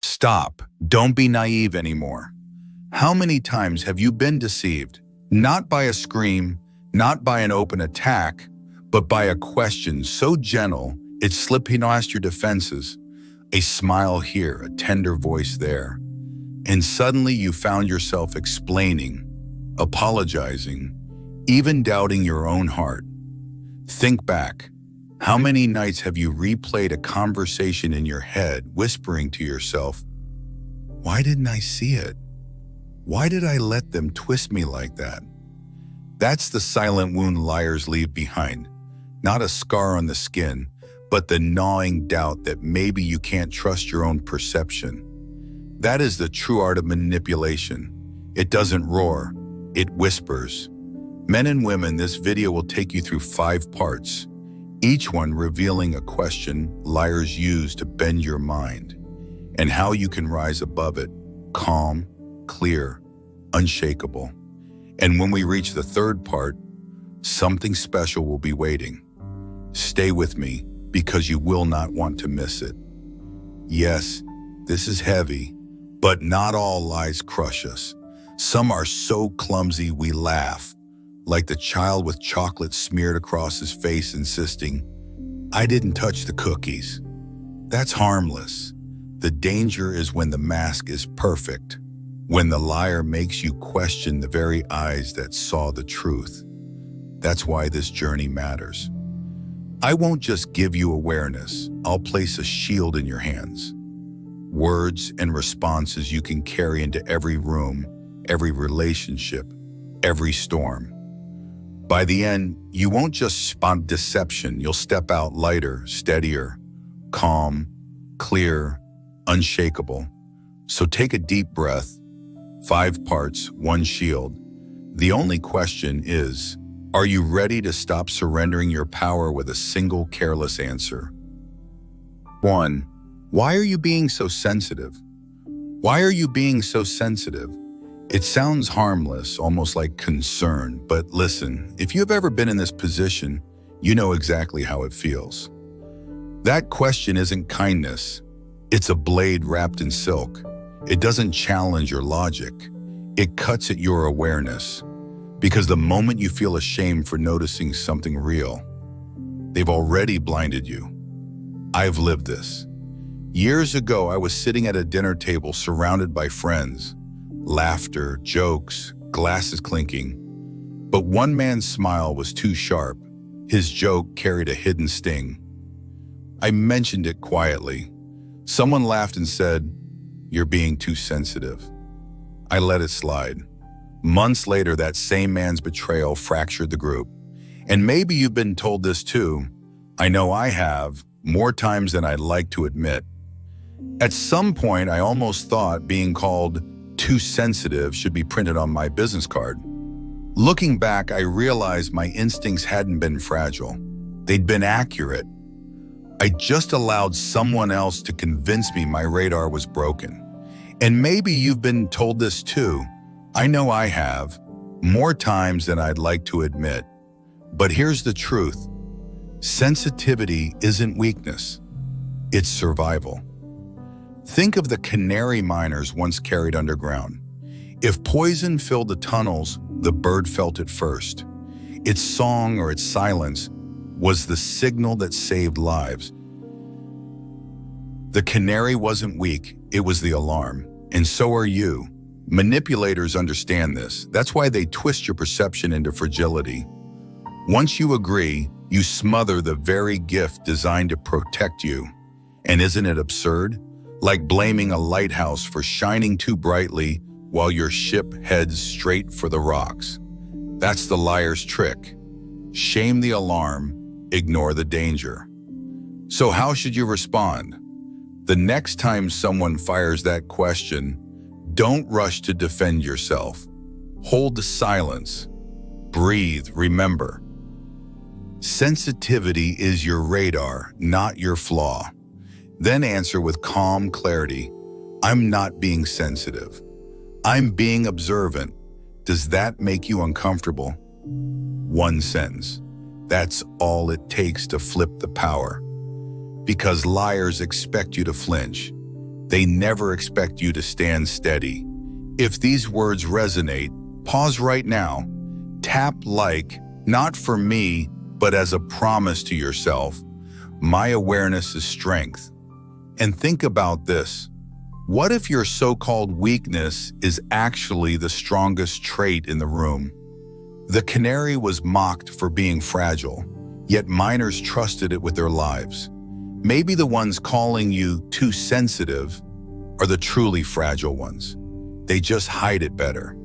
Stop. Don't be naive anymore. How many times have you been deceived? Not by a scream, not by an open attack, but by a question so gentle it slipped past your defenses. A smile here, a tender voice there. And suddenly you found yourself explaining, apologizing, even doubting your own heart. Think back. How many nights have you replayed a conversation in your head, whispering to yourself, "Why didn't I see it? Why did I let them twist me like that?" That's the silent wound liars leave behind. Not a scar on the skin, but the gnawing doubt that maybe you can't trust your own perception. That is the true art of manipulation. It doesn't roar, it whispers. Men and women, this video will take you through 5 parts, each one revealing a question liars use to bend your mind, and how you can rise above it, calm, clear, unshakable. And when we reach the 3rd part, something special will be waiting. Stay with me, because you will not want to miss it. Yes, this is heavy, but not all lies crush us. Some are so clumsy we laugh, like the child with chocolate smeared across his face insisting, "I didn't touch the cookies." That's harmless. The danger is when the mask is perfect, when the liar makes you question the very eyes that saw the truth. That's why this journey matters. I won't just give you awareness, I'll place a shield in your hands. Words and responses you can carry into every room, every relationship, every storm. By the end, you won't just spot deception, you'll step out lighter, steadier, calm, clear, unshakable. So take a deep breath. 5 parts, 1 shield. The only question is, are you ready to stop surrendering your power with a single careless answer? 1. Why are you being so sensitive? Why are you being so sensitive? It sounds harmless, almost like concern, but listen, if you've ever been in this position, you know exactly how it feels. That question isn't kindness. It's a blade wrapped in silk. It doesn't challenge your logic. It cuts at your awareness. Because the moment you feel ashamed for noticing something real, they've already blinded you. I've lived this. Years ago, I was sitting at a dinner table surrounded by friends, laughter, jokes, glasses clinking. But one man's smile was too sharp. His joke carried a hidden sting. I mentioned it quietly. Someone laughed and said, "You're being too sensitive." I let it slide. Months later, that same man's betrayal fractured the group. And maybe you've been told this too. I know I have, more times than I'd like to admit. At some point, I almost thought being called too sensitive should be printed on my business card. Looking back, I realized my instincts hadn't been fragile. They'd been accurate. I just allowed someone else to convince me my radar was broken. And maybe you've been told this too. I know I have, more times than I'd like to admit. But here's the truth. Sensitivity isn't weakness. It's survival. Think of the canary miners once carried underground. If poison filled the tunnels, the bird felt it first. Its song or its silence was the signal that saved lives. The canary wasn't weak, it was the alarm. And so are you. Manipulators understand this. That's why they twist your perception into fragility. Once you agree, you smother the very gift designed to protect you. And isn't it absurd? Like blaming a lighthouse for shining too brightly while your ship heads straight for the rocks. That's the liar's trick. Shame the alarm, ignore the danger. So how should you respond? The next time someone fires that question, don't rush to defend yourself. Hold the silence. Breathe, remember. Sensitivity is your radar, not your flaw. Then answer with calm clarity, I'm not being sensitive. I'm being observant. Does that make you uncomfortable? One sentence. That's all it takes to flip the power. Because liars expect you to flinch. They never expect you to stand steady. If these words resonate, pause right now. Tap like, not for me, but as a promise to yourself. My awareness is strength. And think about this. What if your so-called weakness is actually the strongest trait in the room? The canary was mocked for being fragile, yet miners trusted it with their lives. Maybe the ones calling you too sensitive are the truly fragile ones. They just hide it better.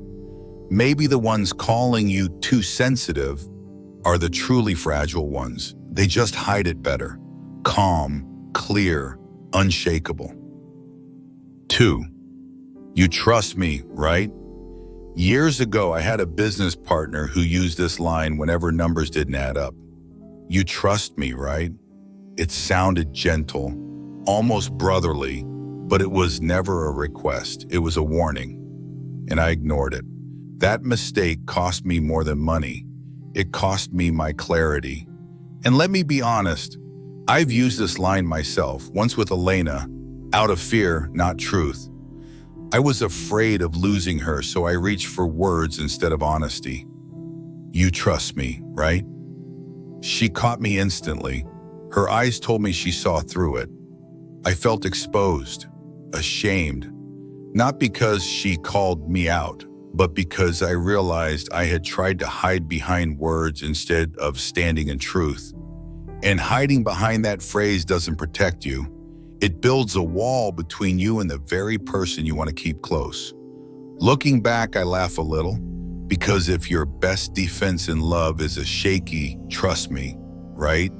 Maybe the ones calling you too sensitive are the truly fragile ones. They just hide it better. Calm, clear, unshakable. 2. You trust me, right? Years ago, I had a business partner who used this line whenever numbers didn't add up. You trust me, right? It sounded gentle, almost brotherly, but it was never a request. It was a warning, and I ignored it. That mistake cost me more than money. It cost me my clarity. And let me be honest, I've used this line myself, once with Elena, out of fear, not truth. I was afraid of losing her, so I reached for words instead of honesty. You trust me, right? She caught me instantly. Her eyes told me she saw through it. I felt exposed, ashamed, not because she called me out, but because I realized I had tried to hide behind words instead of standing in truth. And hiding behind that phrase doesn't protect you. It builds a wall between you and the very person you want to keep close. Looking back, I laugh a little, because if your best defense in love is a shaky, trust me, right?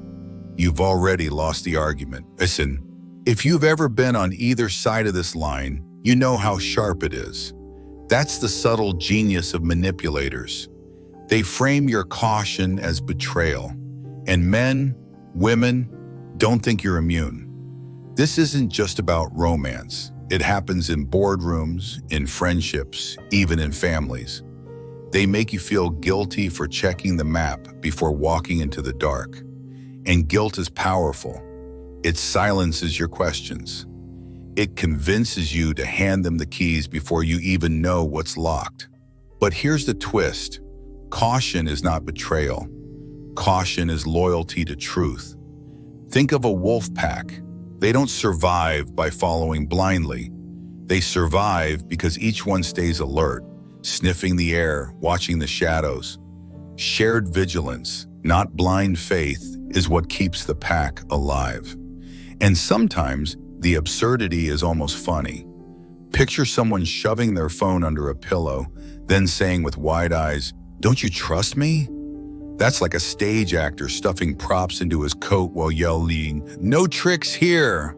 You've already lost the argument. Listen, if you've ever been on either side of this line, you know how sharp it is. That's the subtle genius of manipulators. They frame your caution as betrayal. And men, women, don't think you're immune. This isn't just about romance. It happens in boardrooms, in friendships, even in families. They make you feel guilty for checking the map before walking into the dark. And guilt is powerful. It silences your questions. It convinces you to hand them the keys before you even know what's locked. But here's the twist. Caution is not betrayal. Caution is loyalty to truth. Think of a wolf pack. They don't survive by following blindly. They survive because each one stays alert, sniffing the air, watching the shadows. Shared vigilance, not blind faith, is what keeps the pack alive. And sometimes the absurdity is almost funny. Picture someone shoving their phone under a pillow, then saying with wide eyes, "Don't you trust me?" That's like a stage actor stuffing props into his coat while yelling, "No tricks here!"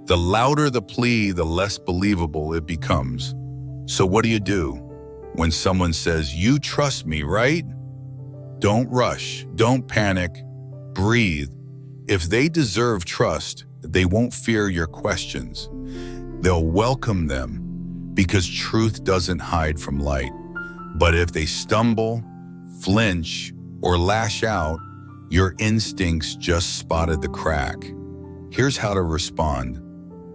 The louder the plea, the less believable it becomes. So what do? When someone says, "You trust me, right?" Don't rush, don't panic, breathe. If they deserve trust, they won't fear your questions. They'll welcome them, because truth doesn't hide from light. But if they stumble, flinch, or lash out, your instincts just spotted the crack. Here's how to respond.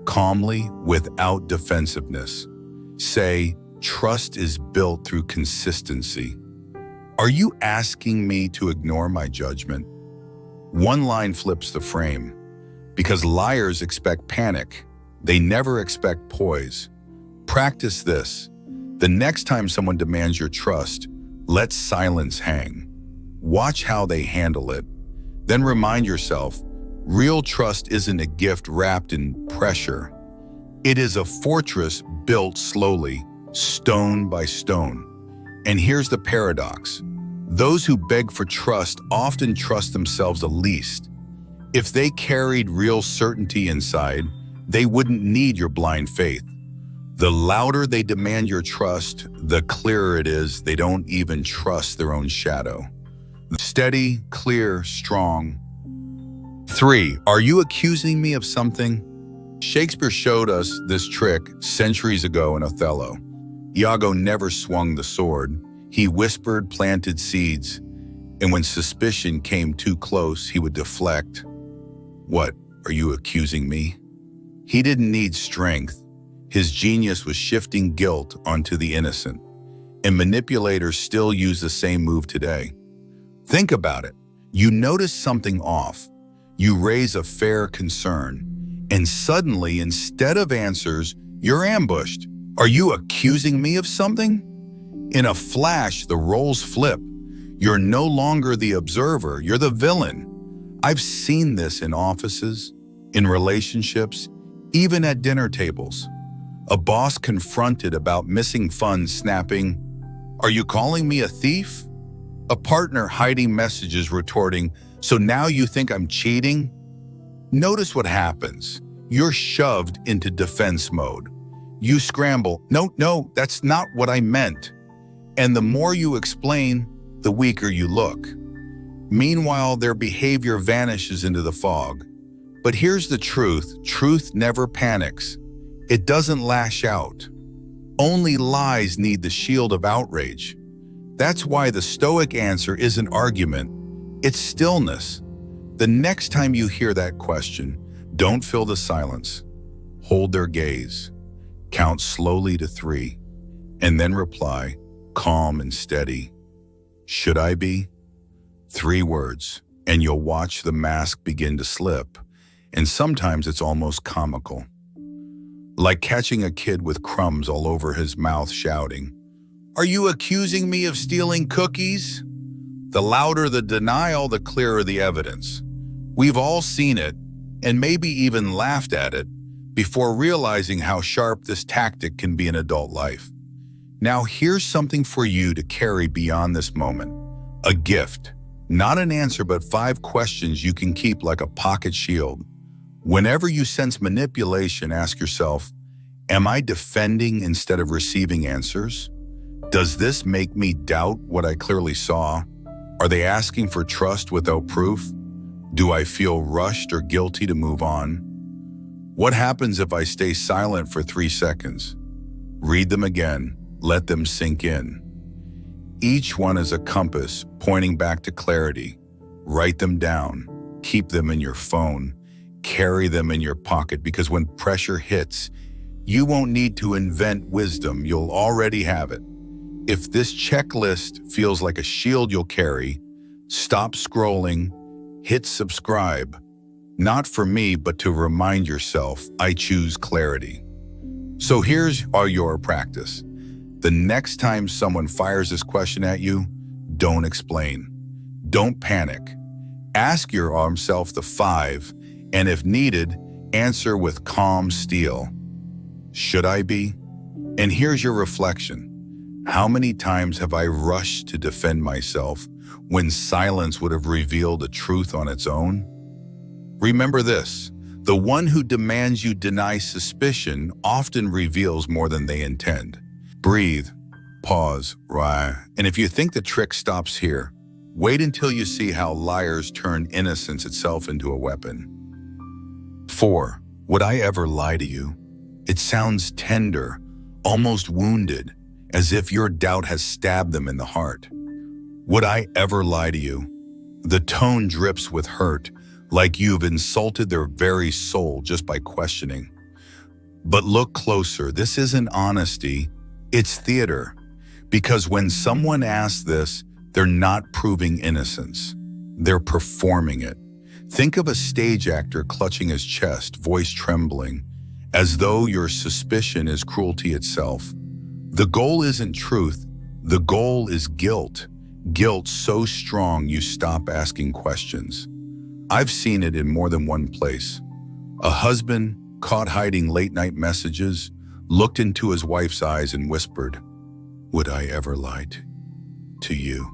Calmly, without defensiveness. Say, trust is built through consistency. Are you asking me to ignore my judgment? One line flips the frame. Because liars expect panic. They never expect poise. Practice this. The next time someone demands your trust, let silence hang. Watch how they handle it. Then remind yourself, real trust isn't a gift wrapped in pressure. It is a fortress built slowly, stone by stone. And here's the paradox. Those who beg for trust often trust themselves the least. If they carried real certainty inside, they wouldn't need your blind faith. The louder they demand your trust, the clearer it is they don't even trust their own shadow. Steady, clear, strong. 3. Are you accusing me of something? Shakespeare showed us this trick centuries ago in Othello. Iago never swung the sword. He whispered, planted seeds, and when suspicion came too close, he would deflect. What, are you accusing me? He didn't need strength. His genius was shifting guilt onto the innocent. And manipulators still use the same move today. Think about it. You notice something off. You raise a fair concern. And suddenly, instead of answers, you're ambushed. Are you accusing me of something? In a flash, the roles flip. You're no longer the observer, you're the villain. I've seen this in offices, in relationships, even at dinner tables. A boss confronted about missing funds snapping, "Are you calling me a thief?" A partner hiding messages retorting, "So now you think I'm cheating?" Notice what happens. You're shoved into defense mode. You scramble, no, that's not what I meant. And the more you explain, the weaker you look. Meanwhile, their behavior vanishes into the fog. But here's the truth. Truth never panics. It doesn't lash out. Only lies need the shield of outrage. That's why the Stoic answer isn't argument, it's stillness. The next time you hear that question, don't fill the silence. Hold their gaze. Count slowly to 3, and then reply, calm and steady. Should I be? 3 words, and you'll watch the mask begin to slip. And sometimes it's almost comical. Like catching a kid with crumbs all over his mouth shouting, "Are you accusing me of stealing cookies?" The louder the denial, the clearer the evidence. We've all seen it, and maybe even laughed at it, before realizing how sharp this tactic can be in adult life. Now here's something for you to carry beyond this moment. A gift. Not an answer, but 5 questions you can keep like a pocket shield. Whenever you sense manipulation, ask yourself, am I defending instead of receiving answers? Does this make me doubt what I clearly saw? Are they asking for trust without proof? Do I feel rushed or guilty to move on? What happens if I stay silent for 3 seconds? Read them again, let them sink in. Each one is a compass pointing back to clarity. Write them down, keep them in your phone, carry them in your pocket, because when pressure hits, you won't need to invent wisdom, you'll already have it. If this checklist feels like a shield you'll carry, stop scrolling, hit subscribe. Not for me, but to remind yourself, I choose clarity. So here's your practice. The next time someone fires this question at you, don't explain. Don't panic. Ask yourself the 5, and if needed, answer with calm steel. Should I be? And here's your reflection. How many times have I rushed to defend myself when silence would have revealed a truth on its own? Remember this, the one who demands you deny suspicion often reveals more than they intend. Breathe, pause, and if you think the trick stops here, wait until you see how liars turn innocence itself into a weapon. 4. Would I ever lie to you? It sounds tender, almost wounded, as if your doubt has stabbed them in the heart. Would I ever lie to you? The tone drips with hurt, like you've insulted their very soul just by questioning. But look closer, this isn't honesty, it's theater. Because when someone asks this, they're not proving innocence. They're performing it. Think of a stage actor clutching his chest, voice trembling, as though your suspicion is cruelty itself. The goal isn't truth, the goal is guilt. Guilt so strong you stop asking questions. I've seen it in more than one place. A husband, caught hiding late-night messages, looked into his wife's eyes and whispered, "Would I ever lie to you?"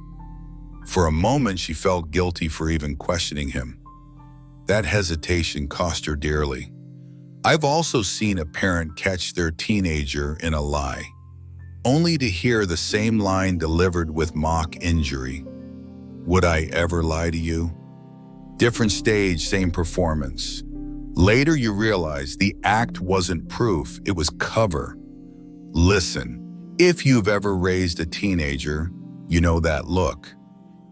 For a moment, she felt guilty for even questioning him. That hesitation cost her dearly. I've also seen a parent catch their teenager in a lie, only to hear the same line delivered with mock injury. "Would I ever lie to you?" Different stage, same performance. Later you realize the act wasn't proof, it was cover. Listen, if you've ever raised a teenager, you know that look.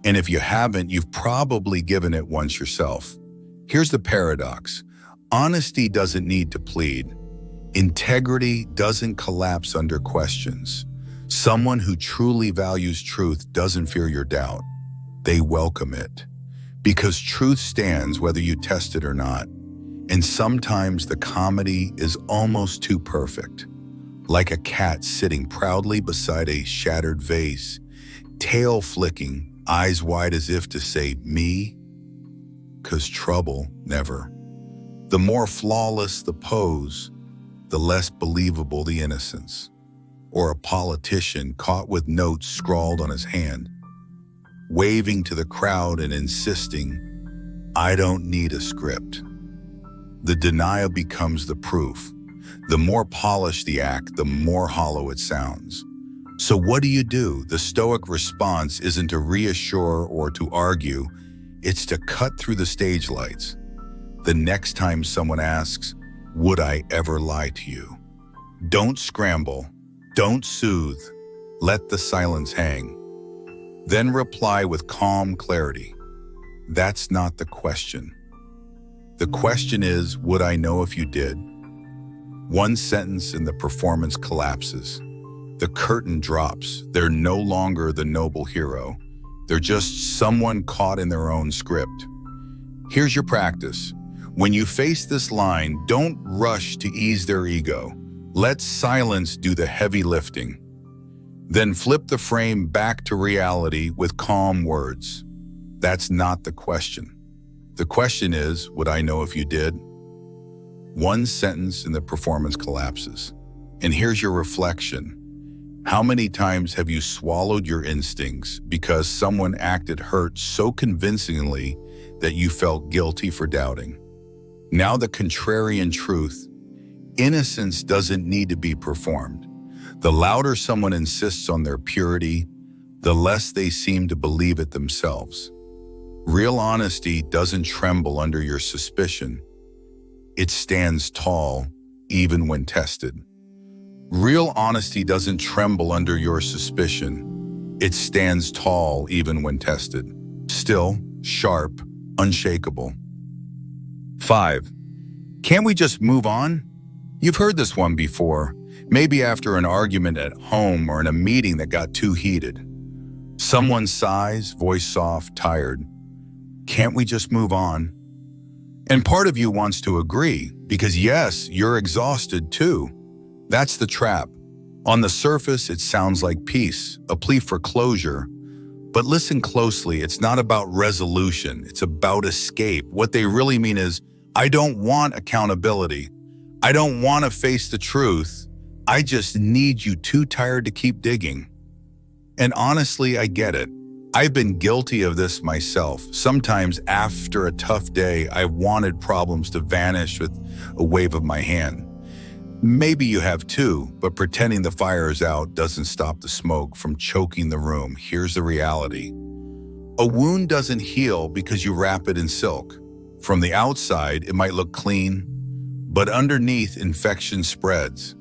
And if you haven't, you've probably given it once yourself. Here's the paradox. Honesty doesn't need to plead. Integrity doesn't collapse under questions. Someone who truly values truth doesn't fear your doubt. They welcome it. Because truth stands whether you test it or not. And sometimes the comedy is almost too perfect. Like a cat sitting proudly beside a shattered vase, tail flicking, eyes wide as if to say, "Me?" 'Cause trouble never. The more flawless the pose, the less believable the innocence. Or a politician caught with notes scrawled on his hand, waving to the crowd and insisting, "I don't need a script." The denial becomes the proof. The more polished the act, the more hollow it sounds. So what do? The Stoic response isn't to reassure or to argue, it's to cut through the stage lights. The next time someone asks, "Would I ever lie to you?" Don't scramble, don't soothe, let the silence hang. Then reply with calm clarity. That's not the question. The question is, would I know if you did? One sentence and the performance collapses. The curtain drops. They're no longer the noble hero. They're just someone caught in their own script. Here's your practice. When you face this line, don't rush to ease their ego. Let silence do the heavy lifting. Then flip the frame back to reality with calm words. That's not the question. The question is, would I know if you did? One sentence and the performance collapses. And here's your reflection. How many times have you swallowed your instincts because someone acted hurt so convincingly that you felt guilty for doubting? Now the contrarian truth. Innocence doesn't need to be performed. The louder someone insists on their purity, the less they seem to believe it themselves. Real honesty doesn't tremble under your suspicion. It stands tall, even when tested. Real honesty doesn't tremble under your suspicion. It stands tall, even when tested. Still, sharp, unshakable. 5. Can't we just move on? You've heard this one before, maybe after an argument at home or in a meeting that got too heated. Someone sighs, voice soft, tired. Can't we just move on? And part of you wants to agree, because yes, you're exhausted too. That's the trap. On the surface, it sounds like peace, a plea for closure. But listen closely, it's not about resolution, it's about escape. What they really mean is, I don't want accountability. I don't want to face the truth. I just need you too tired to keep digging. And honestly, I get it. I've been guilty of this myself. Sometimes after a tough day, I wanted problems to vanish with a wave of my hand. Maybe you have too, but pretending the fire is out doesn't stop the smoke from choking the room. Here's the reality. A wound doesn't heal because you wrap it in silk. From the outside, it might look clean, but underneath, infection spreads.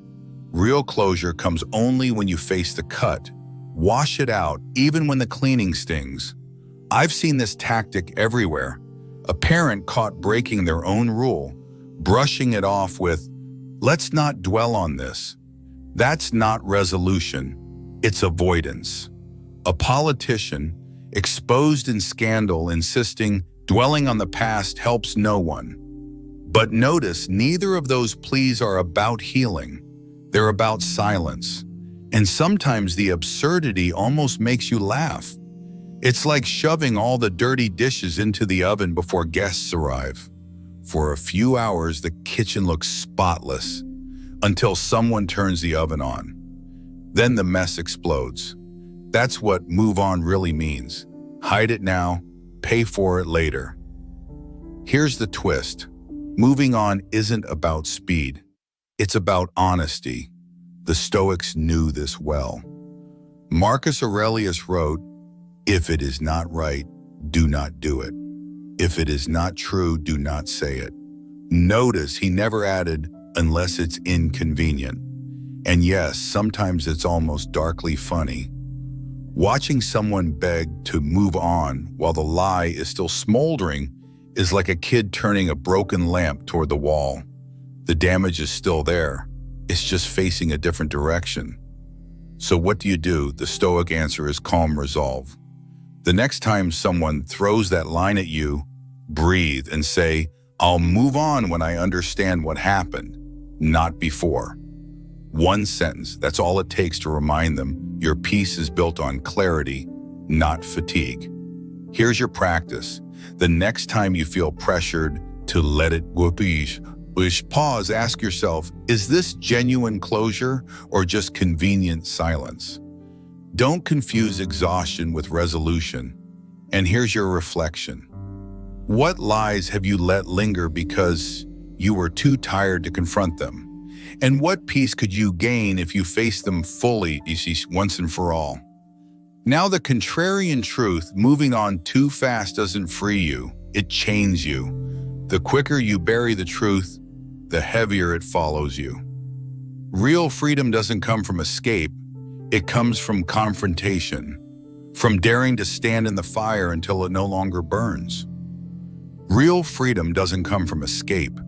Real closure comes only when you face the cut. Wash it out, even when the cleaning stings. I've seen this tactic everywhere. A parent caught breaking their own rule, brushing it off with, "Let's not dwell on this." That's not resolution, it's avoidance. A politician, exposed in scandal, insisting dwelling on the past helps no one. But notice, neither of those pleas are about healing. They're about silence. And sometimes the absurdity almost makes you laugh. It's like shoving all the dirty dishes into the oven before guests arrive. For a few hours, the kitchen looks spotless until someone turns the oven on. Then the mess explodes. That's what move on really means. Hide it now, pay for it later. Here's the twist. Moving on isn't about speed. It's about honesty. The Stoics knew this well. Marcus Aurelius wrote, "If it is not right, do not do it. If it is not true, do not say it." Notice he never added, "unless it's inconvenient." And yes, sometimes it's almost darkly funny. Watching someone beg to move on while the lie is still smoldering is like a kid turning a broken lamp toward the wall. The damage is still there. It's just facing a different direction. So what do? The Stoic answer is calm resolve. The next time someone throws that line at you, breathe and say, "I'll move on when I understand what happened, not before." One sentence, that's all it takes to remind them your peace is built on clarity, not fatigue. Here's your practice. The next time you feel pressured to let it go, please pause, ask yourself, is this genuine closure or just convenient silence? Don't confuse exhaustion with resolution. And here's your reflection. What lies have you let linger because you were too tired to confront them? And what peace could you gain if you face them fully, once and for all? Now, the contrarian truth, moving on too fast doesn't free you, it chains you. The quicker you bury the truth, the heavier it follows you. Real freedom doesn't come from escape, it comes from confrontation, from daring to stand in the fire until it no longer burns. Real freedom doesn't come from escape,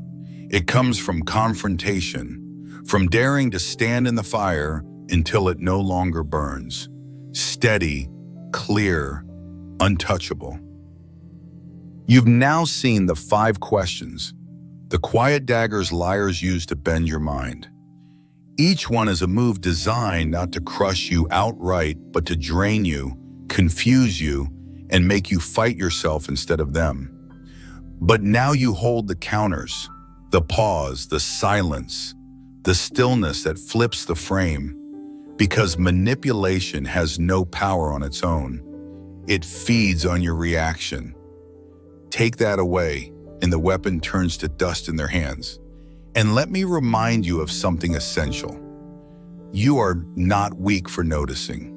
it comes from confrontation, from daring to stand in the fire until it no longer burns. Steady, clear, untouchable. You've now seen the 5 questions, the quiet daggers liars use to bend your mind. Each one is a move designed not to crush you outright, but to drain you, confuse you, and make you fight yourself instead of them. But now you hold the counters, the pause, the silence, the stillness that flips the frame, because manipulation has no power on its own. It feeds on your reaction. Take that away, and the weapon turns to dust in their hands. And let me remind you of something essential. You are not weak for noticing.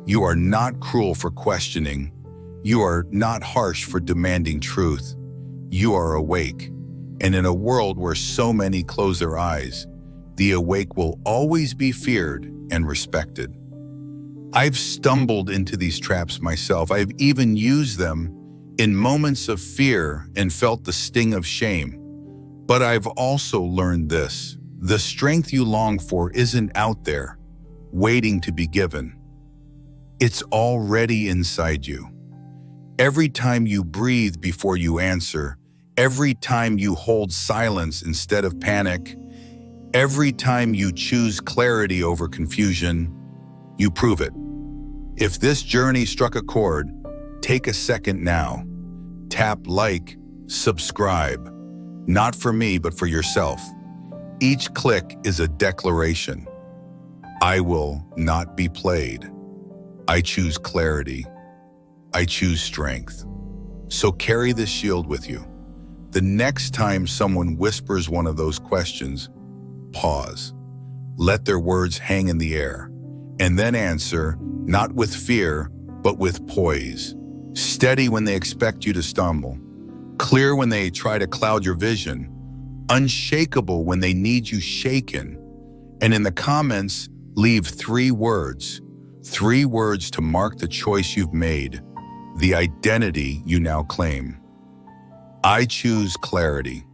You are not cruel for questioning. You are not harsh for demanding truth. You are awake. And in a world where so many close their eyes, the awake will always be feared and respected. I've stumbled into these traps myself. I've even used them in moments of fear and felt the sting of shame. But I've also learned this: the strength you long for isn't out there, waiting to be given. It's already inside you. Every time you breathe before you answer, every time you hold silence instead of panic, every time you choose clarity over confusion, you prove it. If this journey struck a chord, take a second now. Tap like, subscribe. Not for me, but for yourself. Each click is a declaration. I will not be played. I choose clarity. I choose strength. So carry this shield with you. The next time someone whispers one of those questions, pause. Let their words hang in the air. And then answer, not with fear, but with poise. Steady when they expect you to stumble. Clear when they try to cloud your vision. Unshakable when they need you shaken. And in the comments, leave 3 words. 3 words to mark the choice you've made, the identity you now claim. I choose clarity.